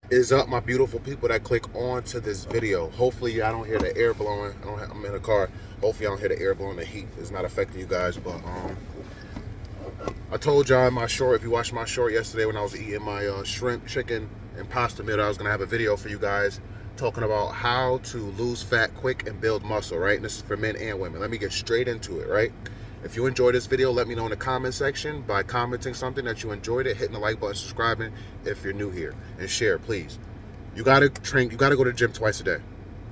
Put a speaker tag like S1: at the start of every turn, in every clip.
S1: Is up, my beautiful people that click on to this video. Hopefully I don't hear the air blowing. I'm in a car. Hopefully I don't hear the air blowing. The heat is not affecting you guys. But I told y'all in my short, if you watched my short yesterday when I was eating my shrimp, chicken, and pasta meal, I was gonna have a video for you guys talking about how to lose fat quick and build muscle, right? And this is for men and women. Let me get straight into it, right? If you enjoyed this video, let me know in the comment section by commenting something that you enjoyed it, hitting the like button, subscribing if you're new here, and share, please. You gotta train, you gotta go to the gym twice a day.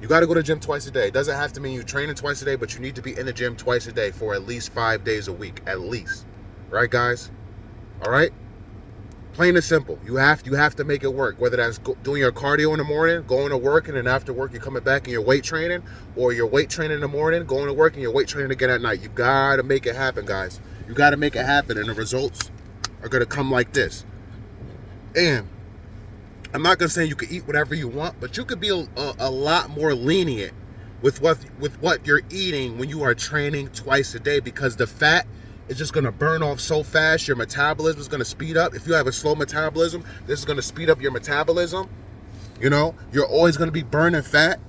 S1: You gotta go to the gym twice a day. It doesn't have to mean you're training twice a day, but you need to be in the gym twice a day for at least 5 days a week, at least. Right, guys? All right? Plain and simple. You have to make it work. Whether that's doing your cardio in the morning, going to work, and then after work you're coming back and you're weight training, or you're weight training in the morning, going to work, and you're weight training again at night. You gotta make it happen, guys. You gotta make it happen, and the results are gonna come like this. And I'm not gonna say you can eat whatever you want, but you could be a lot more lenient with what you're eating when you are training twice a day, because the fat is just gonna burn off so fast. Your metabolism is gonna speed up. If you have a slow metabolism, this is gonna speed up your metabolism. You know, you're always gonna be burning fat,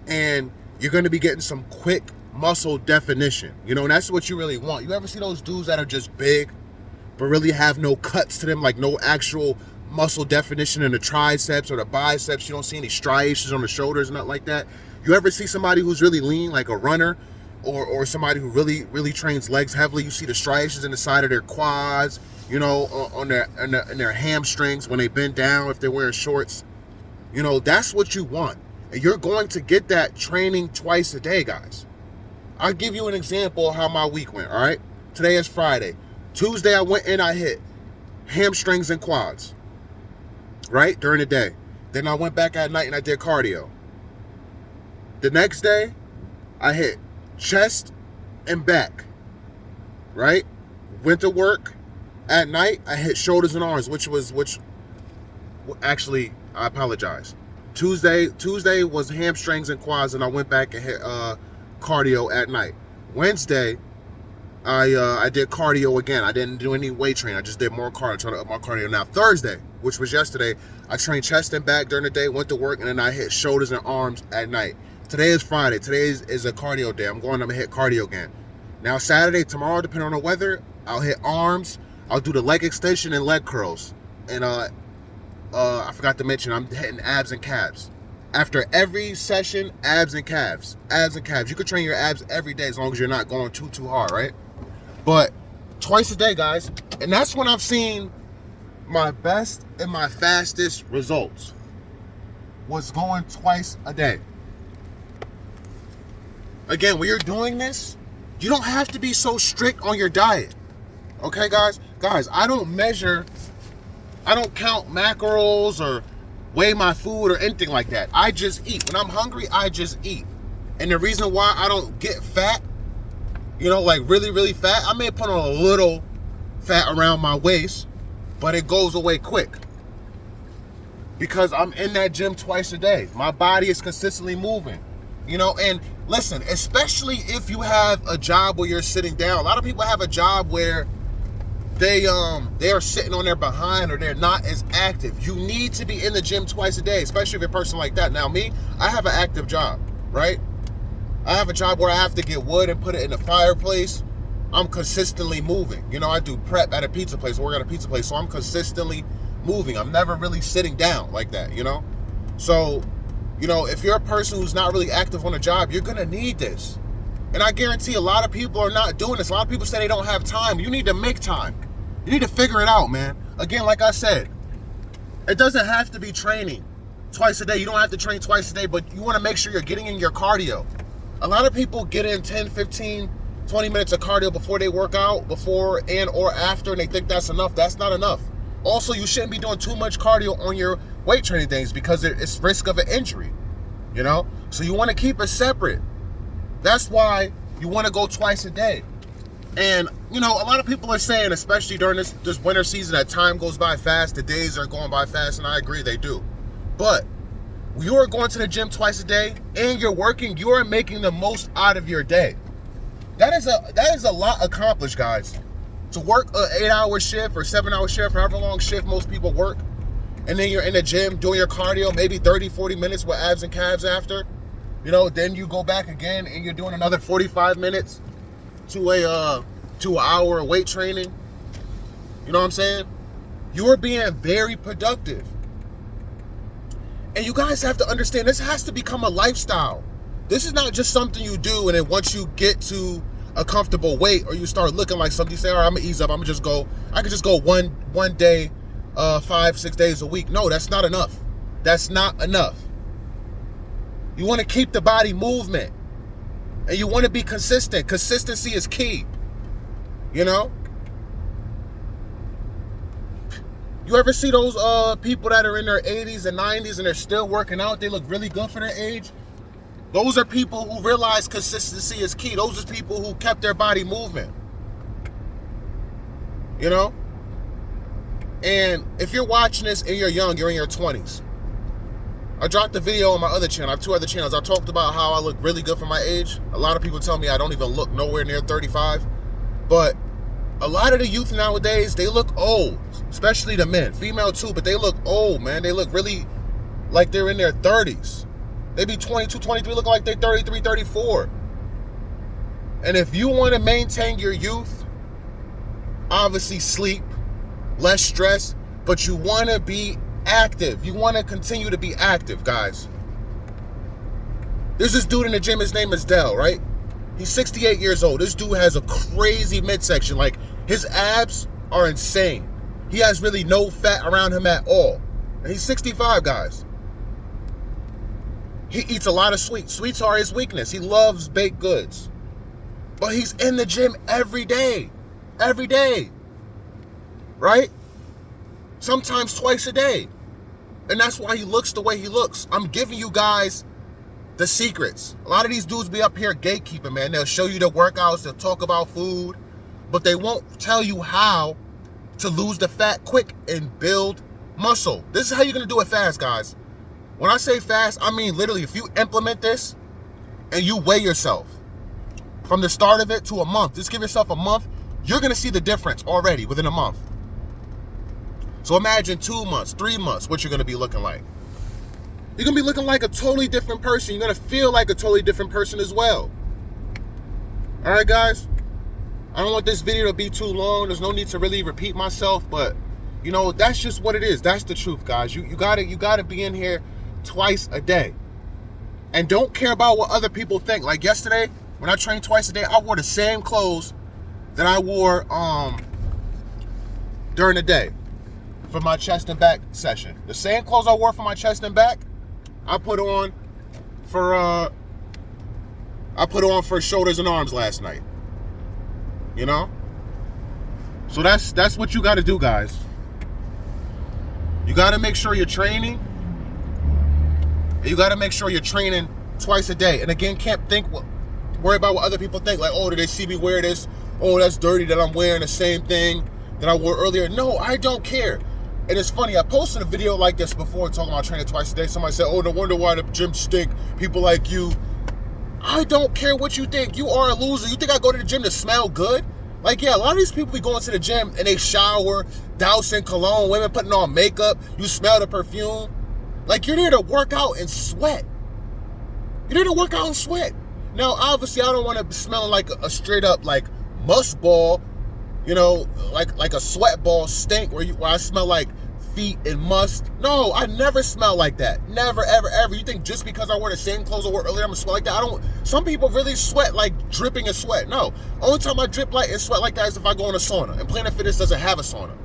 S1: and you're gonna be getting some quick muscle definition. You know, and that's what you really want. You ever see those dudes that are just big, but really have no cuts to them, like no actual muscle definition in the triceps or the biceps? You don't see any striations on the shoulders, nothing like that. You ever see somebody who's really lean, like a runner, or somebody who really trains legs heavily? You see the striations in the side of their quads, you know, on their hamstrings when they bend down if they're wearing shorts. You know, that's what you want. And you're going to get that training twice a day, guys. I'll give you an example of how my week went, all right? Today is Friday. Tuesday, I went in, I hit hamstrings and quads, right, during the day. Then I went back at night and I did cardio. The next day, I hit chest and back, right? Went to work. At night, I hit shoulders and arms, actually, I apologize. Tuesday was hamstrings and quads, and I went back and hit cardio at night. Wednesday, I did cardio again. I didn't do any weight training. I just did more cardio, trying to up my cardio. Now, Thursday, which was yesterday, I trained chest and back during the day, went to work, and then I hit shoulders and arms at night. Today is Friday. Today is a cardio day. I'm gonna hit cardio again. Now, Saturday, tomorrow, depending on the weather, I'll hit arms. I'll do the leg extension and leg curls. And I forgot to mention, I'm hitting abs and calves. After every session, abs and calves. Abs and calves. You can train your abs every day as long as you're not going too hard, right? But twice a day, guys. And that's when I've seen my best and my fastest results, was going twice a day. Again, when you're doing this, you don't have to be so strict on your diet. Okay, guys? Guys, I don't count macros or weigh my food or anything like that. I just eat. When I'm hungry, I just eat. And the reason why I don't get fat, you know, like really fat, I may put on a little fat around my waist, but it goes away quick, because I'm in that gym twice a day. My body is consistently moving, you know. And listen, especially if you have a job where you're sitting down. A lot of people have a job where they are sitting on their behind, or they're not as active. You need to be in the gym twice a day, especially if you're a person like that. Now, me, I have an active job, right? I have a job where I have to get wood and put it in the fireplace. I'm consistently moving. You know, I do prep at a pizza place, work at a pizza place, so I'm consistently moving. I'm never really sitting down like that, you know? So, you know, if you're a person who's not really active on a job, you're gonna need this. And I guarantee a lot of people are not doing this. A lot of people say they don't have time. You need to make time. You need to figure it out, man. Again, like I said, it doesn't have to be training twice a day. You don't have to train twice a day, but you wanna make sure you're getting in your cardio. A lot of people get in 10, 15, 20 minutes of cardio before they work out, before and or after, and they think that's enough. That's not enough. Also, you shouldn't be doing too much cardio on your weight training days, because it's risk of an injury, you know? So you want to keep it separate. That's why you want to go twice a day. And, you know, a lot of people are saying, especially during this winter season, that time goes by fast, the days are going by fast, and I agree, they do. But you are going to the gym twice a day and you're working, you are making the most out of your day. That is a lot accomplished, guys. To work an 8-hour shift or 7-hour shift, however long shift most people work, and then you're in the gym doing your cardio, maybe 30, 40 minutes with abs and calves after, then you go back again and you're doing another 45 minutes to an hour of weight training. You know what I'm saying? You're being very productive. And you guys have to understand, this has to become a lifestyle. This is not just something you do and then once you get to a comfortable weight or you start looking like something, you say, all right, I'm gonna ease up, I can just go one day, 5-6 days a week. No, that's not enough. That's not enough. You want to keep the body movement and you want to be consistent. Consistency is key. You ever see those people that are in their 80s and 90s and they're still working out? They look really good for their age. Those are people who realize consistency is key. Those are people who kept their body moving. And if you're watching this and you're young, you're in your 20s. I dropped a video on my other channel. I have 2 other channels. I talked about how I look really good for my age. A lot of people tell me I don't even look nowhere near 35. But a lot of the youth nowadays, they look old, especially the men, female too, but they look old, man. They look really like they're in their 30s. They be 22, 23, looking like they're 33, 34. And if you want to maintain your youth, obviously sleep, less stress, but you want to be active. You want to continue to be active, guys. There's this dude in the gym, his name is Dell, right? He's 68 years old. This dude has a crazy midsection. Like, his abs are insane. He has really no fat around him at all. And he's 65, guys. He eats a lot of sweets. Sweets are his weakness. He loves baked goods. But he's in the gym every day. Every day. Right? Sometimes twice a day. And that's why he looks the way he looks. I'm giving you guys the secrets. A lot of these dudes be up here gatekeeping, man. They'll show you the workouts. They'll talk about food. But they won't tell you how to lose the fat quick and build muscle. This is how you're going to do it fast, guys. When I say fast, I mean literally if you implement this and you weigh yourself from the start of it to a month, just give yourself a month, you're going to see the difference already within a month. So imagine 2 months, 3 months, what you're going to be looking like. You're going to be looking like a totally different person. You're going to feel like a totally different person as well. All right, guys? I don't want this video to be too long. There's no need to really repeat myself, but, that's just what it is. That's the truth, guys. You gotta be in here twice a day. And don't care about what other people think. Like yesterday, when I trained twice a day, I wore the same clothes that I wore during the day for my chest and back session. The same clothes I wore for my chest and back, I put on for shoulders and arms last night. So that's what you got to do, guys. You got to make sure you're training. And you got to make sure you're training twice a day. And again, can't worry about what other people think. Like, oh, did they see me wear this? Oh, that's dirty that I'm wearing the same thing that I wore earlier. No, I don't care. And it's funny, I posted a video like this before talking about training twice a day. Somebody said, oh, no wonder why the gym stink. People like you. I don't care what you think. You are a loser. You think I go to the gym to smell good? Like, yeah, a lot of these people be going to the gym and they shower, dousing cologne, women putting on makeup. You smell the perfume. Like, you're there to work out and sweat. You're there to work out and sweat. Now, obviously, I don't want to be smelling like a straight up, like, musk ball, like a sweat ball stink where I smell like feet and must. No, I never smell like that. Never, ever, ever. You think just because I wear the same clothes I wore earlier, I'm gonna smell like that? Some people really sweat like dripping in sweat. No, only time I drip like and sweat like that is if I go in a sauna. And Planet Fitness doesn't have a sauna,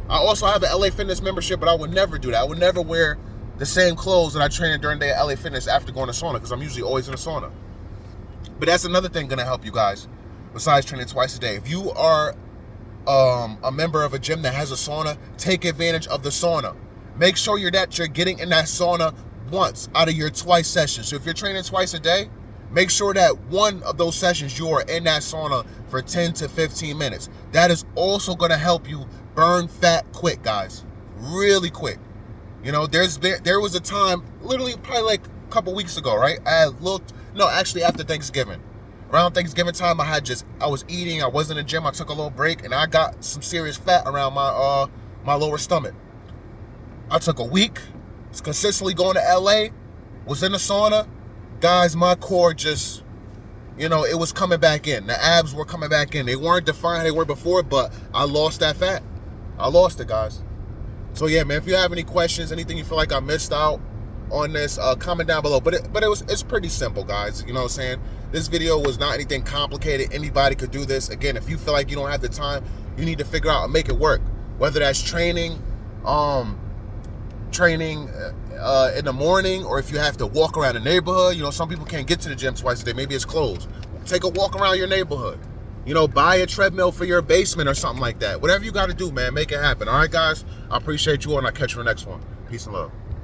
S1: I also have an LA Fitness membership, but I would never do that. I would never wear the same clothes that I train in during the day at LA Fitness after going to sauna, because I'm usually always in a sauna. But that's another thing gonna help you guys besides training twice a day. If you are a member of a gym that has a sauna, take advantage of the sauna. Make sure you're getting in that sauna once out of your twice sessions. So if you're training twice a day, make sure that one of those sessions you are in that sauna for 10 to 15 minutes. That is also going to help you burn fat quick, guys. Really quick. There was a time, literally probably like a couple weeks ago, right? Actually after Thanksgiving. Around Thanksgiving time, I was eating, I was in the gym, I took a little break, and I got some serious fat around my lower stomach. I took a week, was consistently going to LA, was in the sauna. Guys, my core just, you know, it was coming back in. The abs were coming back in. They weren't defined, they were before, but I lost that fat. I lost it, guys. So yeah, man, if you have any questions, anything you feel like I missed out on this, comment down below. But it's pretty simple, guys. You know what I'm saying? This video was not anything complicated. Anybody could do this. Again, if you feel like you don't have the time, you need to figure out and make it work. Whether that's training in the morning, or if you have to walk around the neighborhood. You know, some people can't get to the gym twice a day. Maybe it's closed. Take a walk around your neighborhood. You know, buy a treadmill for your basement or something like that. Whatever you got to do, man, make it happen. All right, guys? I appreciate you all, and I'll catch you in the next one. Peace and love.